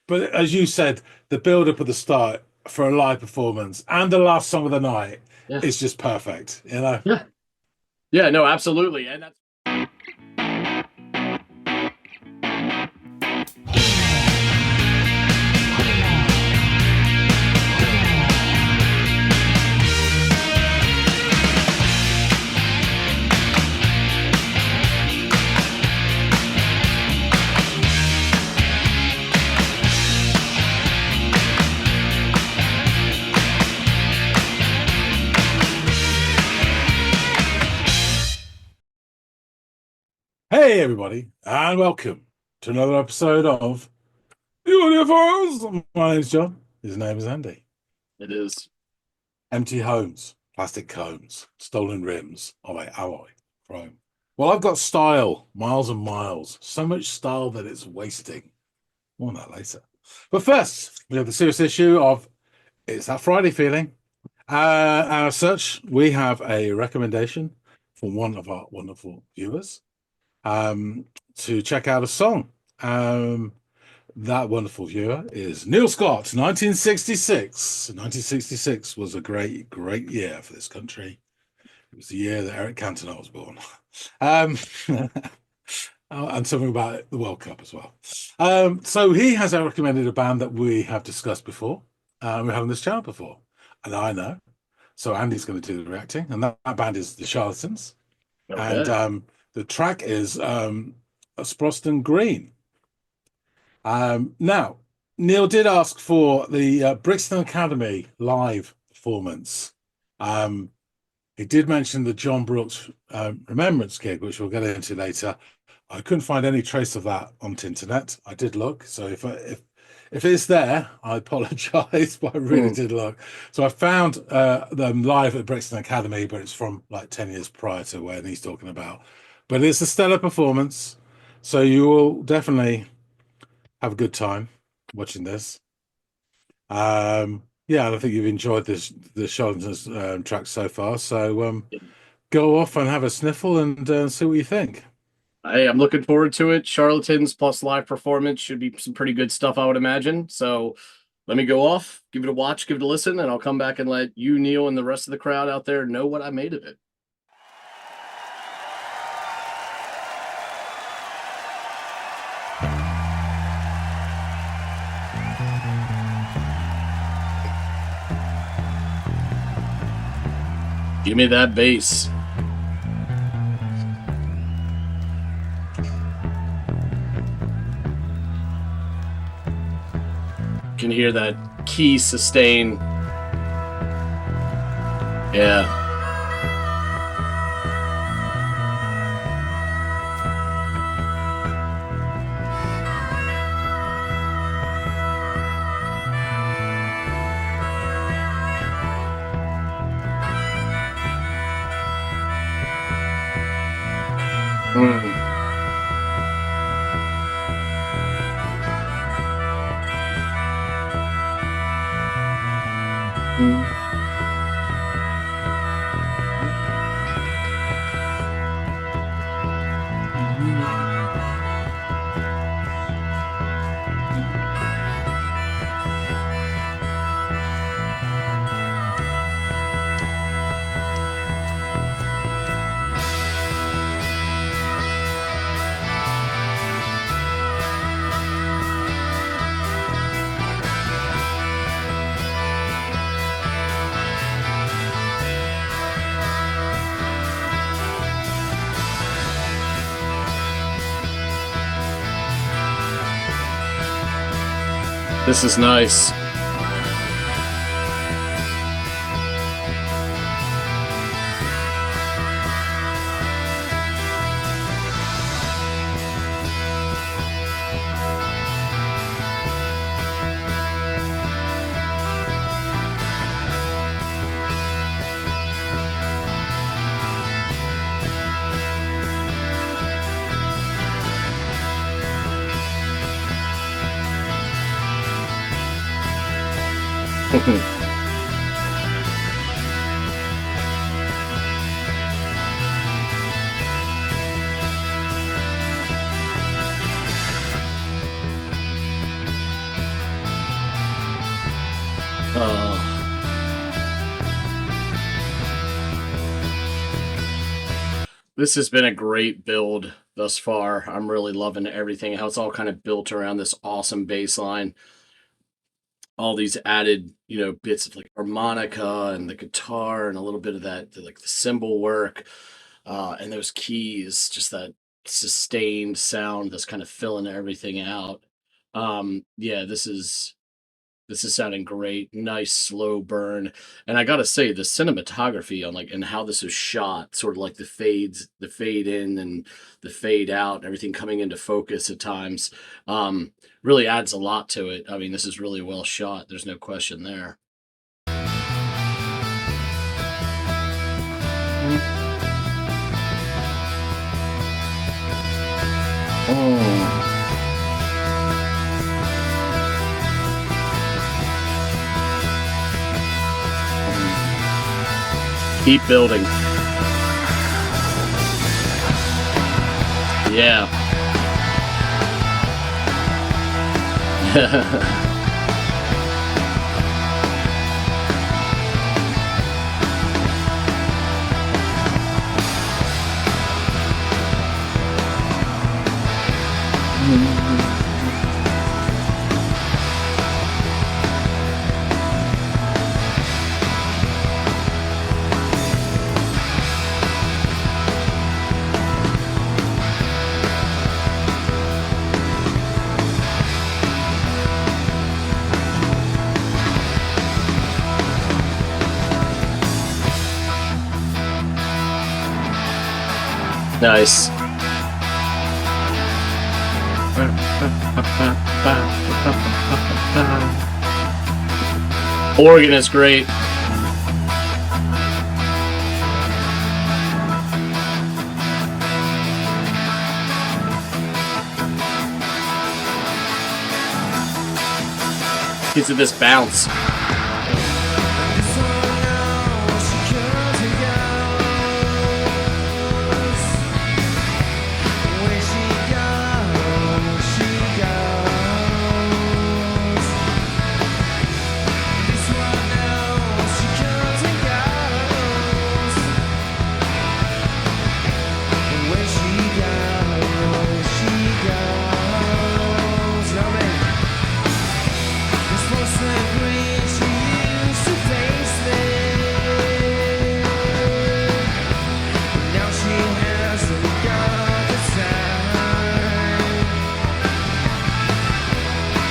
But as you said, the build up at the start for a live performance and the last song of the night Yeah. is just perfect. You know. Yeah. Yeah, no, absolutely. And that's Hey everybody, and welcome to another episode of the Audiophiles. My name's John. His name is Andy. it is. Empty homes, plastic cones, stolen rims of a alloy chrome. Well, I've got style, miles and miles. So much style that it's wasting. More on that later. But first, we have the serious issue of It's That Friday feeling. As such, we have a recommendation from one of our wonderful viewers to check out a song. That wonderful viewer is Neil Scott, 1966. 1966 was a great, great year for this country. It was the year that Eric Cantona was born. And something about the World Cup as well. So he has recommended a band that we have discussed before. We have on this channel before, and I know. So Andy's going to do the reacting, and that band is the Charlatans. Okay. And the track is Sproston Green. Now, Neil did ask for the Brixton Academy live performance. He did mention the John Brooks Remembrance gig, which we'll get into later. I couldn't find any trace of that on the internet. I did look, so if it's there, I apologize, but I really did look. So I found them live at Brixton Academy, but it's from like 10 years prior to when he's talking about. But it's a stellar performance, so you will definitely have a good time watching this. Yeah, and I think you've enjoyed the Charlatans track so far. So go off and have a sniffle and see what you think. Hey, I'm looking forward to it. Charlatans plus live performance should be some pretty good stuff, I would imagine. So let me go off, give it a watch, give it a listen, and I'll come back and let you, Neil, and the rest of the crowd out there know what I made of it. Give me that bass. You can hear that key sustain. Yeah. Mm. Mm. This is nice. This has been a great build thus far. I'm really loving everything, how it's all kind of built around this awesome bass line. All these added, bits of like harmonica and the guitar and a little bit of that, like the cymbal work, and those keys, just that sustained sound that's kind of filling everything out. Yeah, this is sounding great. Nice slow burn. And I gotta say, the cinematography on and how this is shot, sort of like the fades, the fade in and the fade out, and everything coming into focus at times, really adds a lot to it. I mean, this is really well shot. There's no question there. Oh. Keep building. Yeah. Nice. Organ is great. Gives it this bounce.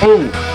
Oh.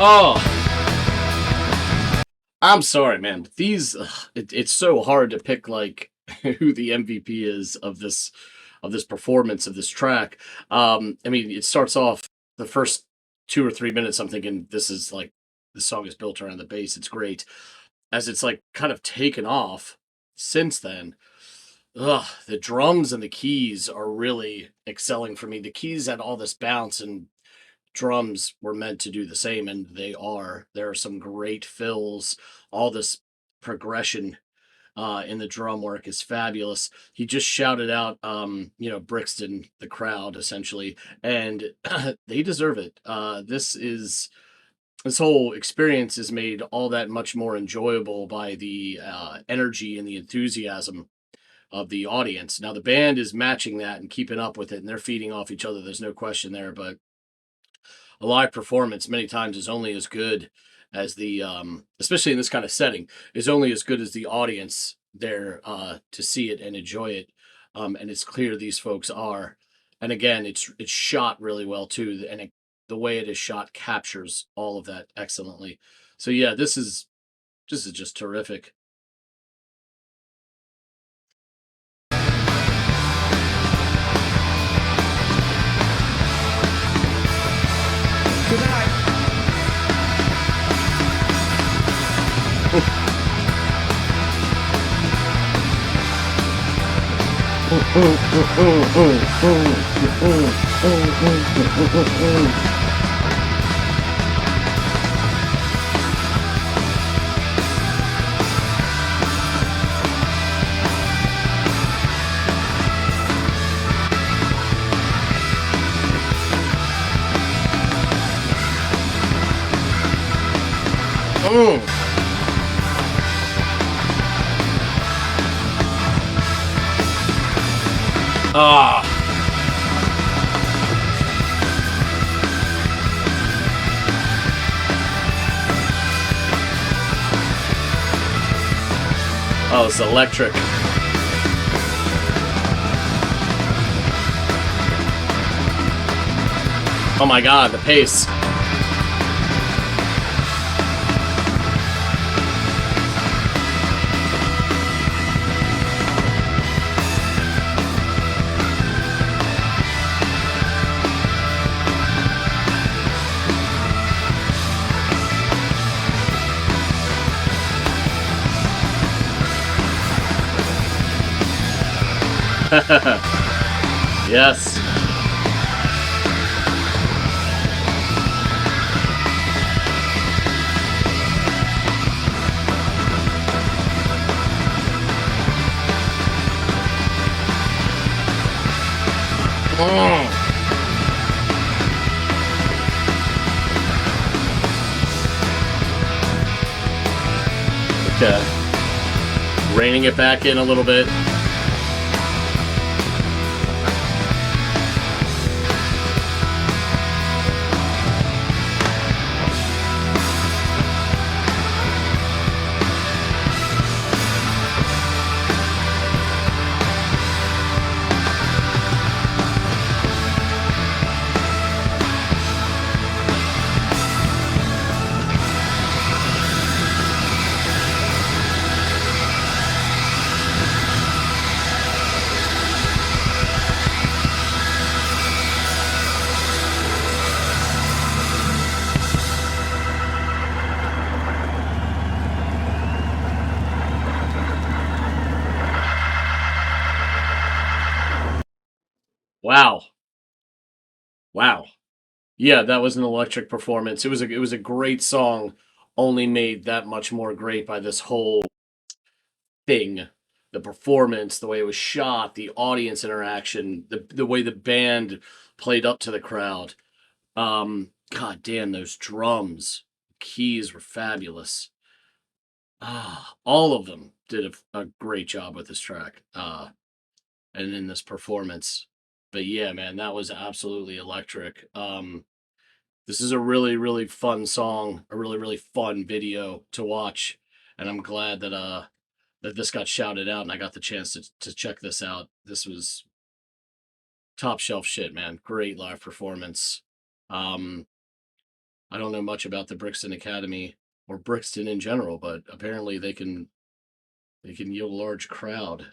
Oh, I'm sorry, man. But these, it's so hard to pick like who the MVP is of this performance of this track. I mean, it starts off the first 2 or 3 minutes. I'm thinking this is like the song is built around the bass. It's great. As it's like kind of taken off since then. The drums and the keys are really excelling for me. The keys had all this bounce, and drums were meant to do the same, and they are. There are some great fills. All this progression in the drum work is fabulous. He just shouted out, Brixton, the crowd, essentially, and they deserve it. This whole experience is made all that much more enjoyable by the energy and the enthusiasm of the audience. Now the band is matching that and keeping up with it, and they're feeding off each other. There's no question there, but a live performance many times is only as good as the especially in this kind of setting, is only as good as the audience there to see it and enjoy it. And it's clear these folks are. And again, it's shot really well too, and the way it is shot captures all of that excellently. So yeah, this is just terrific. Good night. Mm. Ah. Oh, it's electric. Oh my God, the pace. Yes. Mm. Okay. Reining it back in a little bit. Wow. Wow. Yeah, that was an electric performance. It was a great song, only made that much more great by this whole thing. The performance, the way it was shot, the audience interaction, the way the band played up to the crowd. God damn, those drums, keys were fabulous. All of them did a great job with this track. And in this performance. But yeah, man, that was absolutely electric. This is a really, really fun song, a really, really fun video to watch, and I'm glad that this got shouted out and I got the chance to check this out. This was top shelf shit, man. Great live performance. Um, I don't know much about the Brixton Academy. or Brixton in general, but apparently they can yield a large crowd.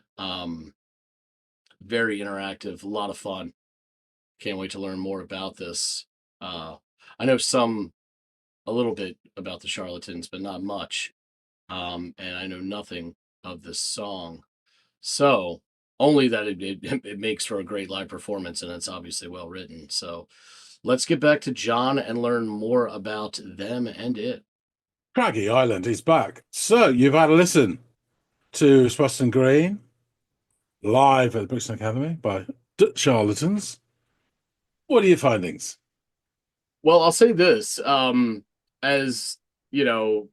Very interactive, a lot of fun. Can't wait to learn more about this. I know a little bit about the Charlatans, but not much. And I know nothing of this song. So only that it makes for a great live performance, and it's obviously well written. So let's get back to John and learn more about them and it. Craggy Island is back. So you've had a listen to Sproston Green live at the Brixton Academy by Charlatans. What are your findings? Well, I'll say this, as you know,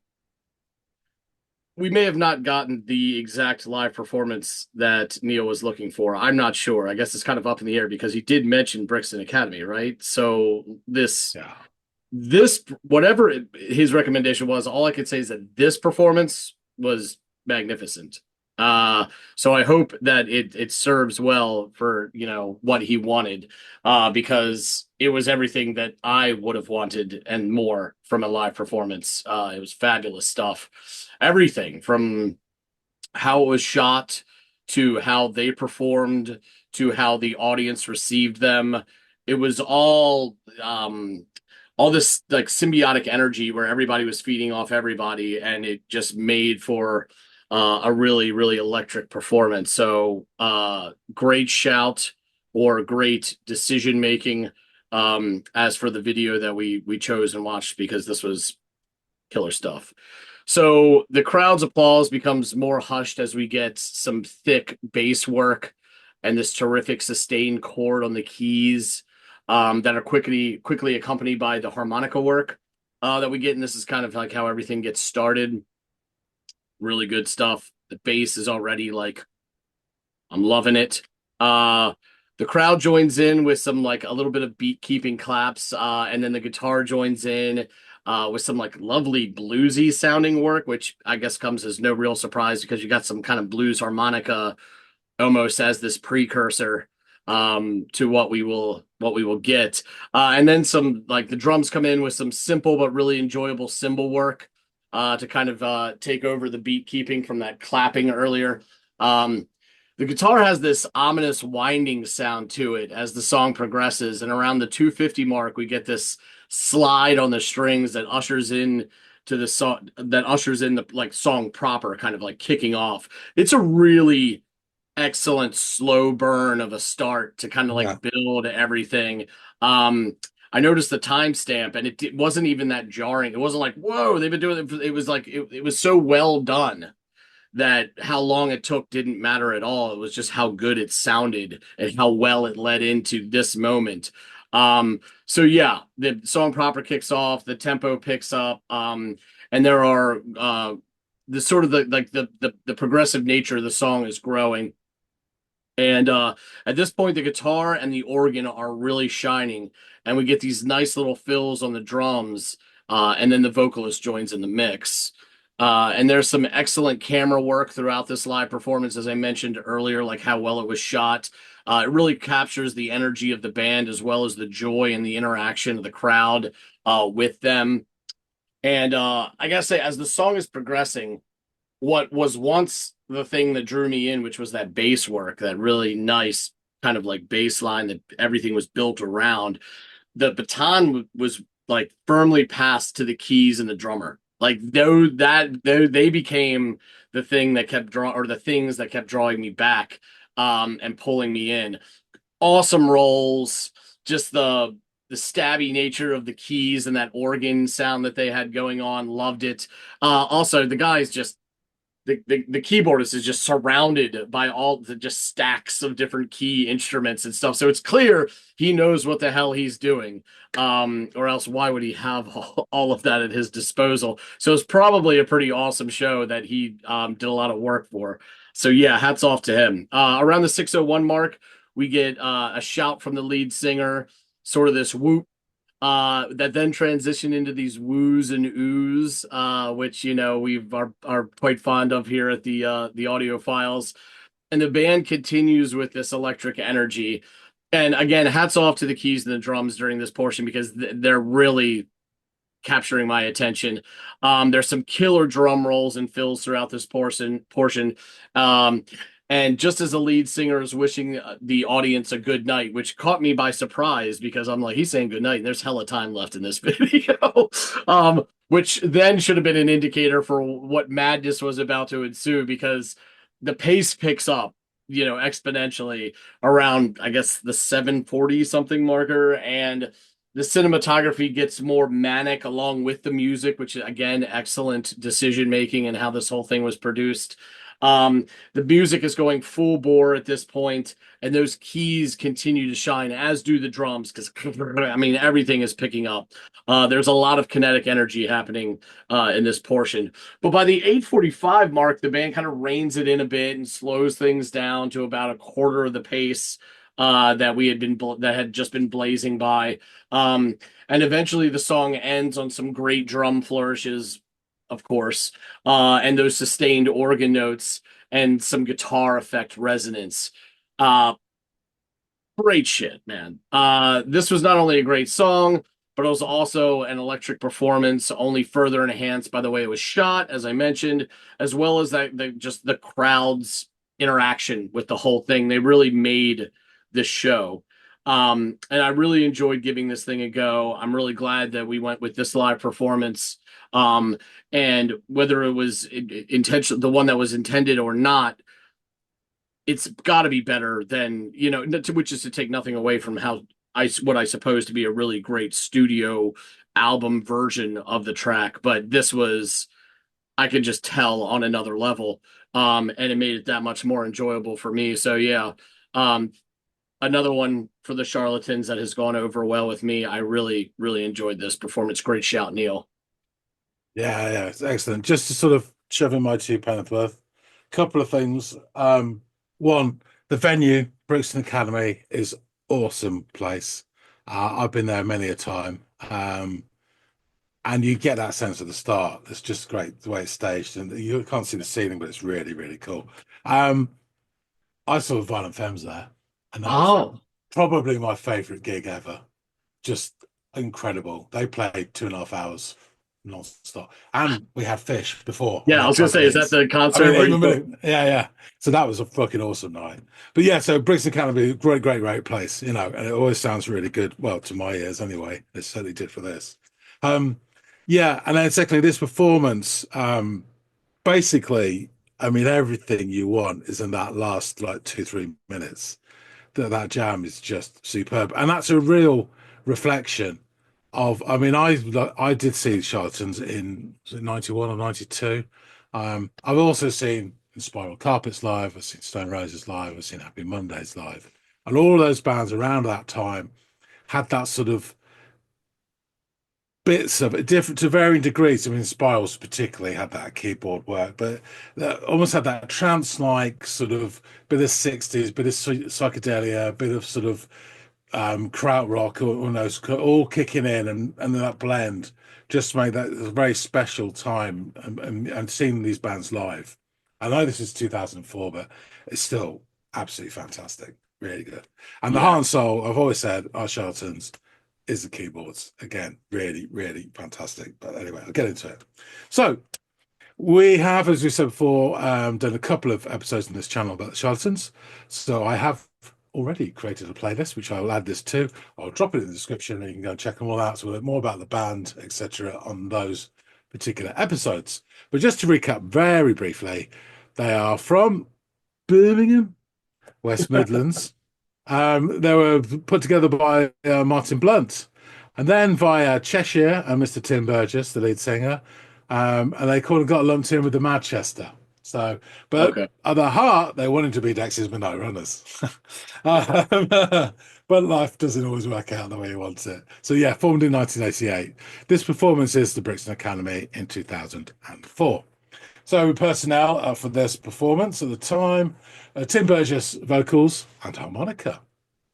we may have not gotten the exact live performance that Neil was looking for. I'm not sure. I guess it's kind of up in the air because he did mention Brixton Academy, right? So this whatever his recommendation was, all I could say is that this performance was magnificent. So I hope that it serves well for what he wanted, because it was everything that I would have wanted and more from a live performance. It was fabulous stuff. Everything from how it was shot to how they performed to how the audience received them. It was all this like symbiotic energy where everybody was feeding off everybody, and it just made for a really, really electric performance. So great shout or great decision making. As for the video that we chose and watched, because this was killer stuff. So the crowd's applause becomes more hushed as we get some thick bass work and this terrific sustained chord on the keys, that are quickly accompanied by the harmonica work that we get. And this is kind of like how everything gets started. Really good stuff. The bass is already like, I'm loving it. The crowd joins in with some like a little bit of beat keeping claps, and then the guitar joins in with some like lovely bluesy sounding work, which I guess comes as no real surprise because you got some kind of blues harmonica almost as this precursor to what we will get. And then some like the drums come in with some simple but really enjoyable cymbal work to kind of take over the beat keeping from that clapping earlier. The guitar has this ominous winding sound to it as the song progresses, and around the 250 mark, we get this slide on the strings that ushers in to the song, that ushers in the like song proper, kind of like kicking off. It's a really excellent slow burn of a start to kind of like build everything. I noticed the timestamp, and it wasn't even that jarring. It wasn't like, whoa, they've been doing it. It was like it was so well done that how long it took didn't matter at all. It was just how good it sounded and how well it led into this moment. So yeah, the song proper kicks off, the tempo picks up, and there are the sort of the progressive nature of the song is growing. And at this point, the guitar and the organ are really shining, and we get these nice little fills on the drums, and then the vocalist joins in the mix. And there's some excellent camera work throughout this live performance, as I mentioned earlier, like how well it was shot. It really captures the energy of the band as well as the joy and the interaction of the crowd with them. And I gotta say, as the song is progressing, what was once the thing that drew me in, which was that bass work, that really nice kind of like bass line that everything was built around, the baton was like firmly passed to the keys and the drummer. Like they became the thing that kept the things that kept drawing me back and pulling me in. Awesome rolls, just the stabby nature of the keys and that organ sound that they had going on. Loved it. Also, the guys just the keyboardist is just surrounded by all the just stacks of different key instruments and stuff. So it's clear he knows what the hell he's doing. Or else why would he have all of that at his disposal? So it's probably a pretty awesome show that he did a lot of work for. So yeah, hats off to him. Around the 6:01 mark, we get a shout from the lead singer, sort of this whoop that then transition into these woos and oohs, which we are quite fond of here at the Audiophiles. And the band continues with this electric energy. And again, hats off to the keys and the drums during this portion, because they're really capturing my attention. There's some killer drum rolls and fills throughout this portion. Um, and just as the lead singer is wishing the audience a good night, which caught me by surprise because I'm like, he's saying good night, and there's hella time left in this video. Which then should have been an indicator for what madness was about to ensue, because the pace picks up, exponentially around, I guess, the 740 something marker, and the cinematography gets more manic along with the music, which again, excellent decision making and how this whole thing was produced. The music is going full bore at this point, and those keys continue to shine, as do the drums, because I mean, everything is picking up. There's a lot of kinetic energy happening in this portion. But by the 8:45 mark, the band kind of reins it in a bit and slows things down to about a quarter of the pace that had just been blazing by. And eventually the song ends on some great drum flourishes, of course, and those sustained organ notes and some guitar effect resonance. Great shit, man. This was not only a great song, but it was also an electric performance, only further enhanced by the way it was shot, as I mentioned, as well as just the crowd's interaction with the whole thing. They really made this show. And I really enjoyed giving this thing a go. I'm really glad that we went with this live performance. And whether it was intentional, the one that was intended or not, it's got to be better than, which is to take nothing away from what I suppose to be a really great studio album version of the track. But this was, I could just tell, on another level. And it made it that much more enjoyable for me. So yeah, another one for the Charlatans that has gone over well with me. I really, really enjoyed this performance. Great shout, Neil. Yeah, it's excellent. Just to sort of shove in my 2 pence worth, couple of things. One, the venue, Brixton Academy, is awesome place. I've been there many a time. And you get that sense at the start. It's just great the way it's staged, and you can't see the ceiling, but it's really, really cool. I saw Violent Femmes there, and that was probably my favorite gig ever. Just incredible. They played 2.5 hours non-stop, and we had fish before. Yeah, I was gonna say, is that the concert? Yeah. So that was a fucking awesome night. But yeah, so Brixton Academy, great place, and it always sounds really good. Well, to my ears anyway. It certainly did for this. Yeah, and then secondly, this performance, basically, I mean, everything you want is in that last like 2-3 minutes. That jam is just superb, and that's a real reflection of. I mean, I did see Charlatans in 91 or 92. I've also seen Spiral Carpets live. I've seen Stone Roses live. I've seen Happy Mondays live, and all of those bands around that time had that sort of bits of it, different to varying degrees. I mean, Spirals particularly had that keyboard work, but almost had that trance-like sort of bit of 60s, bit of psychedelia, bit of sort of krautrock, almost all kicking in, and that blend just made that a very special time. And seeing these bands live, I know this is 2004, but it's still absolutely fantastic, really good. And the heart and soul, I've always said, our Charlatans is the keyboards. Again, really, really fantastic. But anyway, I'll get into it. So we have, as we said before, done a couple of episodes on this channel about the Charlatans. So I have already created a playlist, which I will add this to. I'll drop it in the description, and you can go and check them all out. So we'll learn more about the band, etc., on those particular episodes. But just to recap very briefly, they are from Birmingham, West Midlands. They were put together by Martin Blunt, and then via Cheshire and Mr. Tim Burgess, the lead singer, and they got lumped in with the Manchester. So, but at their heart, they wanted to be Dexys Midnight Runners. But life doesn't always work out the way you want it. So yeah, formed in 1988. This performance is the Brixton Academy in 2004. So personnel for this performance at the time, Tim Burgess vocals and harmonica,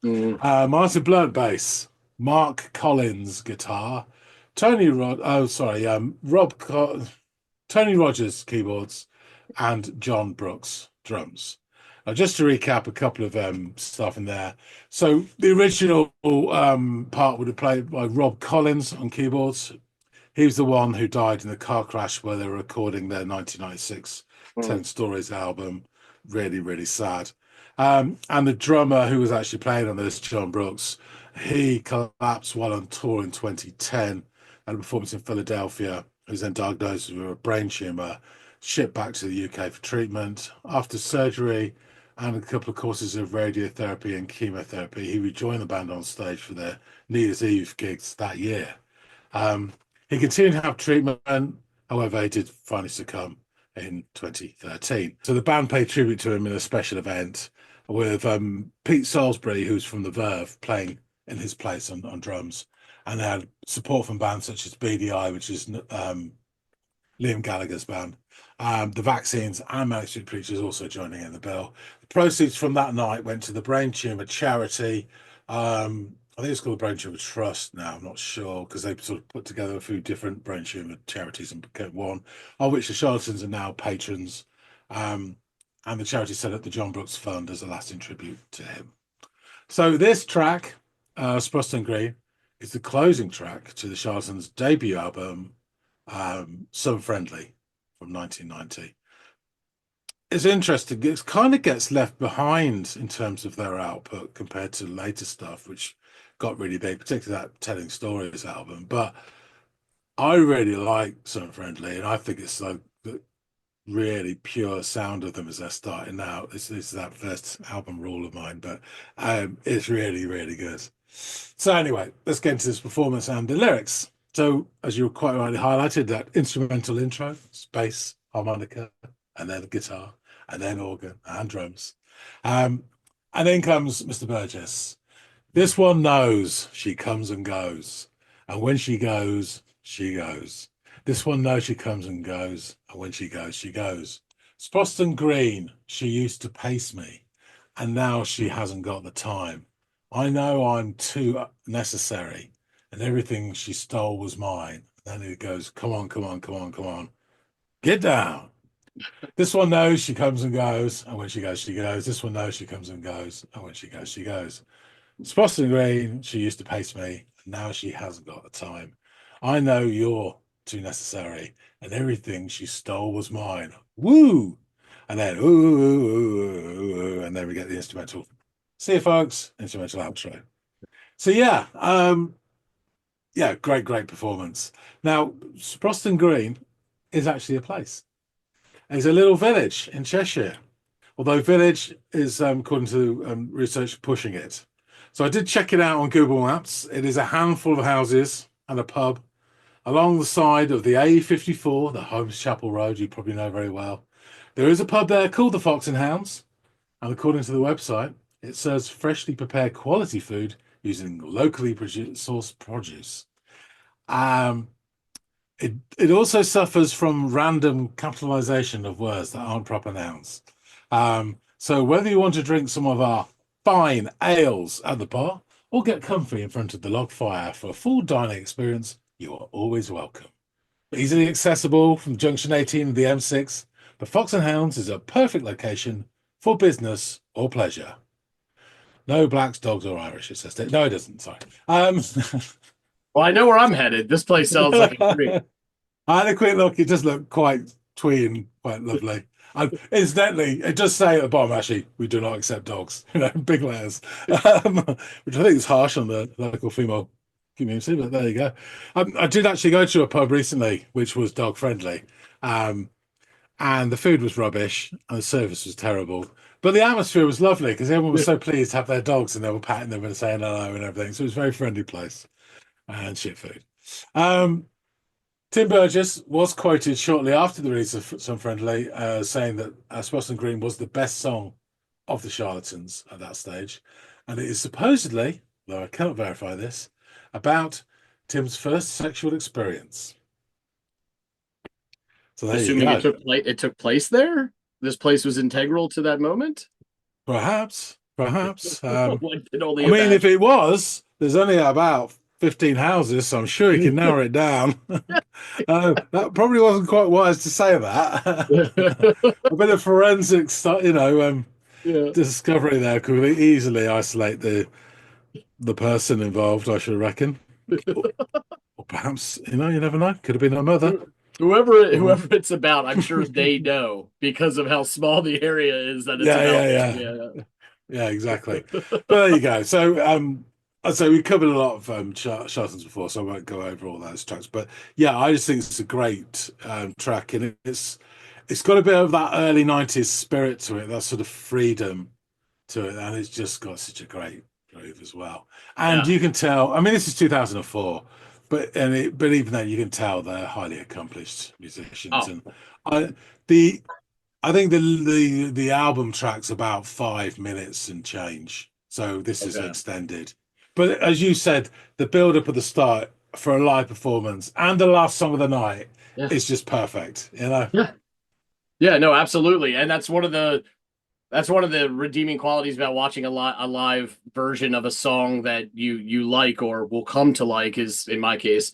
Martin Blunt bass, Mark Collins guitar, Tony Rogers keyboards, and John Brooks drums. Just to recap a couple of stuff in there. So the original part would have played by Rob Collins on keyboards, He was the one who died in the car crash where they were recording their 1996 10 Mm. Stories album. Really, really sad. And the drummer who was actually playing on this, John Brooks, he collapsed while on tour in 2010 at a performance in Philadelphia. He was then diagnosed with a brain tumor, shipped back to the UK for treatment. After surgery and a couple of courses of radiotherapy and chemotherapy, he rejoined the band on stage for their New Year's Eve gigs that year. He continued to have treatment, however, he did finally succumb in 2013. So the band paid tribute to him in a special event with Pete Salisbury, who's from The Verve, playing in his place on drums. And they had support from bands such as BDI, which is Liam Gallagher's band. The Vaccines and Manic Street Preachers also joining in the bill. The proceeds from that night went to the Brain Tumor charity. I think it's called the Brain Tumor Trust now. I'm not sure because they sort of put together a few different brain tumor charities and became one, of which the Charlatans are now patrons. And the charity set up the John Brooks Fund as a lasting tribute to him. So this track, Sproston Green, is the closing track to the Charlatans' debut album, Sun Friendly, from 1990. It's interesting. It kind of gets left behind in terms of their output compared to later stuff, which got really big, particularly that Telling Stories album. But I really like Sun Friendly, and I think it's like the really pure sound of them as they're starting out. This is that first album rule of mine, but it's really, really good. So anyway, let's get into this performance and the lyrics. So as you quite rightly highlighted, that instrumental intro, bass, harmonica, and then guitar, and then organ and drums. And then comes Mr. Burgess. This one knows she comes and goes. And when she goes, she goes. This one knows she comes and goes. And when she goes, she goes. Sproston Green, she used to pace me. And now she hasn't got the time. I know I'm too necessary. And everything she stole was mine. And then it goes, come on, come on, come on, come on. Get down. This one knows she comes and goes. And when she goes, she goes. This one knows she comes and goes. And when she goes, she goes. Sproston Green, she used to pace me, and now she hasn't got the time. I know you're too necessary, and everything she stole was mine. Woo! And then ooh, ooh, ooh, ooh, and then we get the instrumental. See you, folks. Instrumental outro. So yeah, great performance. Now, Sproston Green is actually a place. It's a little village in Cheshire, although village is, according to research, pushing it. So I did check it out on Google Maps. It is a handful of houses and a pub along the side of the A54, the Holmes Chapel Road, you probably know very well. There is a pub there called the Fox and Hounds. And according to the website, it serves freshly prepared quality food using locally sourced produce. It also suffers from random capitalization of words that aren't proper nouns. So whether you want to drink some of our fine ales at the bar or get comfy in front of the log fire for a full dining experience, you are always welcome. Easily accessible from Junction 18 of the M6, the Fox and Hounds is a perfect location for business or pleasure. No blacks, dogs, or Irish, it says. No, it doesn't. Sorry. Well, I know where I'm headed. This place sounds like a treat. I had a quick look. It does look quite twee and quite lovely. Incidentally, it does say at the bottom, actually, we do not accept dogs, big letters, which I think is harsh on the local female community, but there you go. I did actually go to a pub recently, which was dog friendly, and the food was rubbish and the service was terrible. But the atmosphere was lovely because everyone was so pleased to have their dogs and they were patting them and saying hello and everything. So it was a very friendly place and shit food. Tim Burgess was quoted shortly after the release of Sun Friendly, saying that Sproston Green was the best song of the Charlatans at that stage. And it is supposedly, though I cannot verify this, about Tim's first sexual experience. So there Assuming you go. it took place there? This place was integral to that moment? Perhaps. One can only I mean, imagine. if it was, there's only about 15 houses, so I'm sure you can narrow it down. That probably wasn't quite wise to say that. A bit of forensic, discovery there could easily isolate the person involved, I should reckon. Or perhaps, you never know. Could have been her mother. Whoever it's about, I'm sure they know because of how small the area is that it's about. Yeah, exactly. But there you go. So, I'd say we covered a lot of Charlatans before, so I won't go over all those tracks. But yeah, I just think it's a great track, and it's got a bit of that early '90s spirit to it, that sort of freedom to it, and it's just got such a great groove as well. And Yeah. you can tell. I mean, this is 2004, but even then, you can tell they're highly accomplished musicians, Oh, and I the I think the album track's about 5 minutes and change, so this is okay. extended. But as you said, the build up at the start for a live performance and the last song of the night Yeah. is just perfect. Yeah. Yeah, no, absolutely. And that's one of the redeeming qualities about watching a live version of a song that you like or will come to like, is in my case,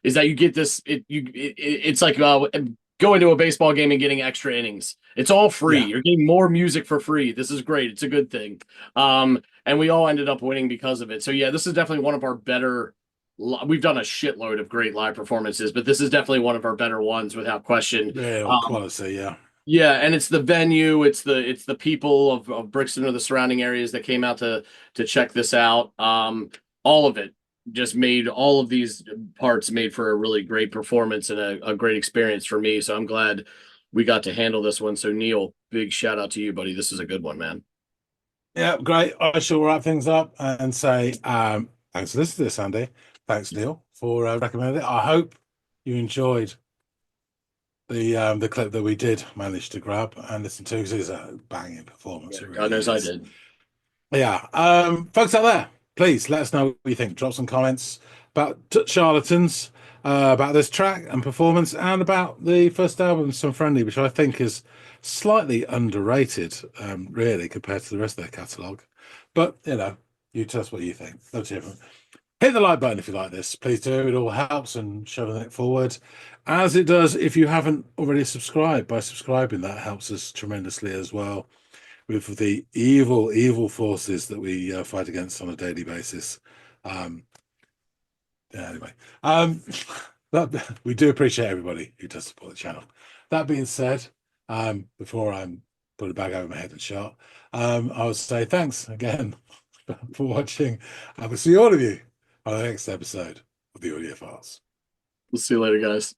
is that you get this it's like going to a baseball game and getting extra innings. It's all free. Yeah, You're getting more music for free. This is great. It's a good thing. And we all ended up winning because of it. So yeah, this is definitely one of our better. We've done a shitload of great live performances, but this is definitely one of our better ones without question. real quality. Yeah, Yeah, and it's the venue, it's the people of Brixton or the surrounding areas that came out to check this out. All of it just made all of these parts made for a really great performance and a great experience for me. So I'm glad we got to handle this one. So Neil, big shout out to you, buddy. This is a good one, man. yeah, great. I shall wrap things up and say thanks for listening to this, Andy. Thanks, Neil, for recommending it. I hope you enjoyed the clip that we did manage to grab and listen to, because it's a banging performance. Yeah, It God really knows I is. did. Yeah. Folks out there, please let us know what you think. Drop some comments about Charlatans, about this track and performance, and about the first album, Some Friendly, which I think is slightly underrated, really, compared to the rest of their catalogue. But, you tell us what you think. That's different. Hit the like button if you like this. Please do. It all helps and shoving it forward, as it does if you haven't already subscribed. By subscribing, that helps us tremendously as well with the evil forces that we fight against on a daily basis. Yeah, anyway, we do appreciate everybody who does support the channel. That being said, before I put a bag over my head and shot, I would say thanks again for watching. I will see all of you on the next episode of the Audiophiles. We'll see you later, guys.